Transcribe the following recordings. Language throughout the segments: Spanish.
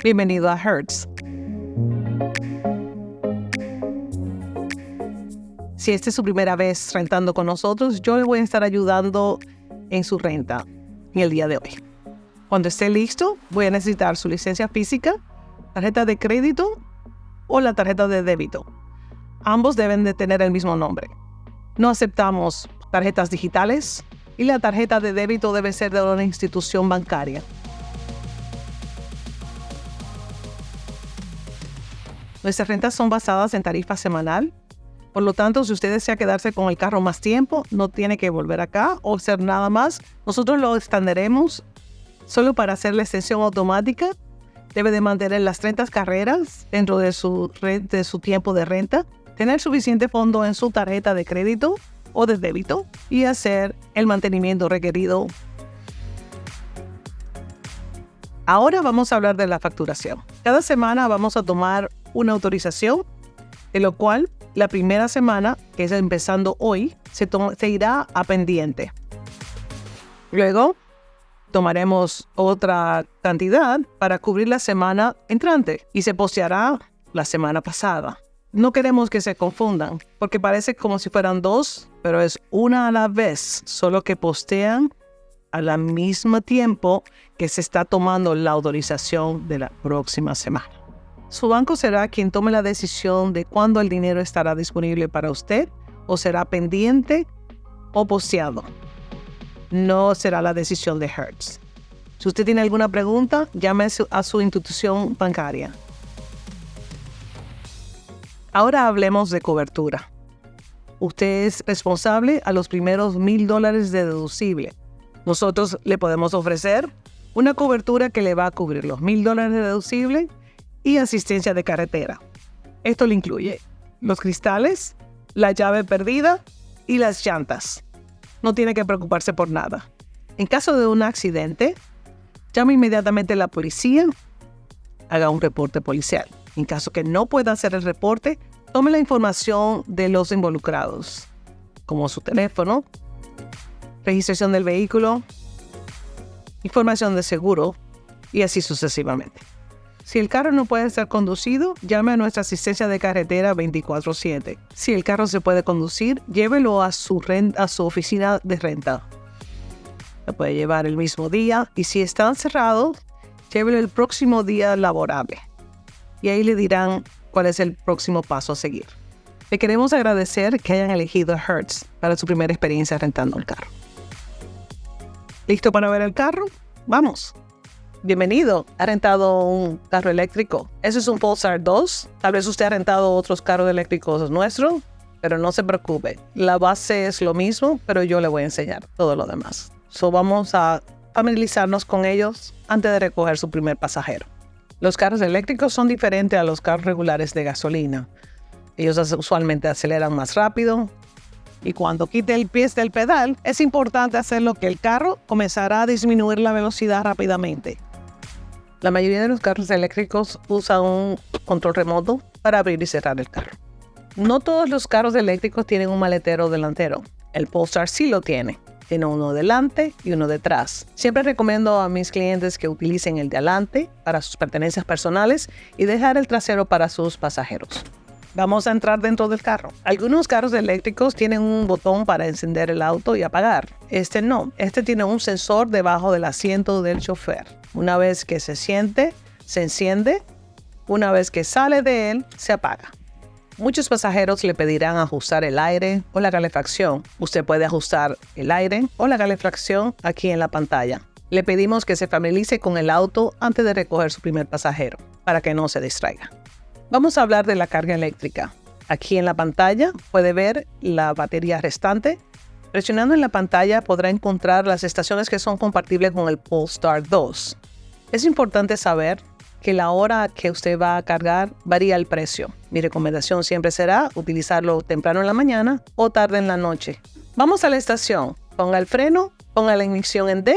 Bienvenido a Hertz. Si esta es su primera vez rentando con nosotros, yo le voy a estar ayudando en su renta en el día de hoy. Cuando esté listo, voy a necesitar su licencia física, tarjeta de crédito o la tarjeta de débito. Ambos deben de tener el mismo nombre. No aceptamos tarjetas digitales y la tarjeta de débito debe ser de una institución bancaria. Nuestras rentas son basadas en tarifa semanal. Por lo tanto, si usted desea quedarse con el carro más tiempo, no tiene que volver acá o hacer nada más. Nosotros lo extenderemos solo para hacer la extensión automática. Debe de mantener las 30 carreras dentro de su tiempo de renta, tener suficiente fondo en su tarjeta de crédito o de débito y hacer el mantenimiento requerido. Ahora vamos a hablar de la facturación. Cada semana vamos a tomar una autorización, de lo cual la primera semana, que es empezando hoy, se irá a pendiente. Luego tomaremos otra cantidad para cubrir la semana entrante y se posteará la semana pasada. No queremos que se confundan, porque parece como si fueran dos, pero es una a la vez, solo que postean al mismo tiempo que se está tomando la autorización de la próxima semana. Su banco será quien tome la decisión de cuándo el dinero estará disponible para usted o será pendiente o posteado. No será la decisión de Hertz. Si usted tiene alguna pregunta, llame a su institución bancaria. Ahora hablemos de cobertura. Usted es responsable a los primeros $1,000 de deducible. Nosotros le podemos ofrecer una cobertura que le va a cubrir los $1,000 de deducible y asistencia de carretera. Esto le incluye los cristales, la llave perdida y las llantas. No tiene que preocuparse por nada. En caso de un accidente, llame inmediatamente a la policía, haga un reporte policial. En caso que no pueda hacer el reporte, tome la información de los involucrados, como su teléfono, registración del vehículo, información de seguro y así sucesivamente. Si el carro no puede ser conducido, llame a nuestra asistencia de carretera 24/7. Si el carro se puede conducir, llévelo a su oficina de renta. Lo puede llevar el mismo día y si están cerrados, llévelo el próximo día laborable. Y ahí le dirán cuál es el próximo paso a seguir. Le queremos agradecer que hayan elegido Hertz para su primera experiencia rentando el carro. ¿Listo para ver el carro? ¡Vamos! Bienvenido. ¿Ha rentado un carro eléctrico? Ese es un Polestar 2. Tal vez usted ha rentado otros carros eléctricos nuestros, pero no se preocupe. La base es lo mismo, pero yo le voy a enseñar todo lo demás. Vamos a familiarizarnos con ellos antes de recoger su primer pasajero. Los carros eléctricos son diferentes a los carros regulares de gasolina. Ellos usualmente aceleran más rápido y cuando quite el pie del pedal, es importante hacerlo que el carro comenzará a disminuir la velocidad rápidamente. La mayoría de los carros eléctricos usan un control remoto para abrir y cerrar el carro. No todos los carros eléctricos tienen un maletero delantero. El Polestar sí lo tiene. Tiene uno delante y uno detrás. Siempre recomiendo a mis clientes que utilicen el de adelante para sus pertenencias personales y dejar el trasero para sus pasajeros. Vamos a entrar dentro del carro. Algunos carros eléctricos tienen un botón para encender el auto y apagar. Este no. Este tiene un sensor debajo del asiento del chofer. Una vez que se siente, se enciende. Una vez que sale de él, se apaga. Muchos pasajeros le pedirán ajustar el aire o la calefacción. Usted puede ajustar el aire o la calefacción aquí en la pantalla. Le pedimos que se familiarice con el auto antes de recoger su primer pasajero, para que no se distraiga. Vamos a hablar de la carga eléctrica. Aquí en la pantalla puede ver la batería restante. Presionando en la pantalla podrá encontrar las estaciones que son compatibles con el Polestar 2. Es importante saber que la hora que usted va a cargar varía el precio. Mi recomendación siempre será utilizarlo temprano en la mañana o tarde en la noche. Vamos a la estación. Ponga el freno, ponga la ignición en D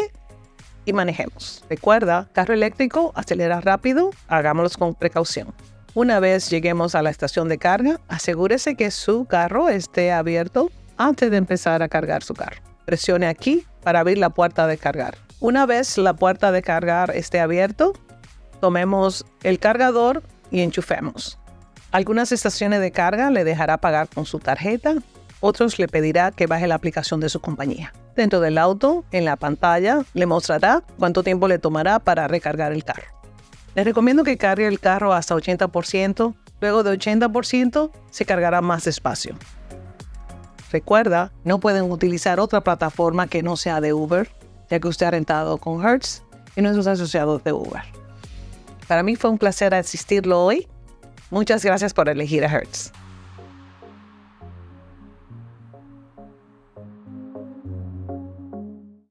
y manejemos. Recuerda, carro eléctrico, acelera rápido, hagámoslo con precaución. Una vez lleguemos a la estación de carga, asegúrese que su carro esté abierto antes de empezar a cargar su carro. Presione aquí para abrir la puerta de cargar. Una vez la puerta de cargar esté abierta, tomemos el cargador y enchufemos. Algunas estaciones de carga le dejará pagar con su tarjeta, otros le pedirá que baje la aplicación de su compañía. Dentro del auto, en la pantalla, le mostrará cuánto tiempo le tomará para recargar el carro. Les recomiendo que cargue el carro hasta 80%, luego de 80% se cargará más despacio. Recuerda, no pueden utilizar otra plataforma que no sea de Uber, ya que usted ha rentado con Hertz y nuestros asociados de Uber. Para mí fue un placer asistirlo hoy. Muchas gracias por elegir a Hertz.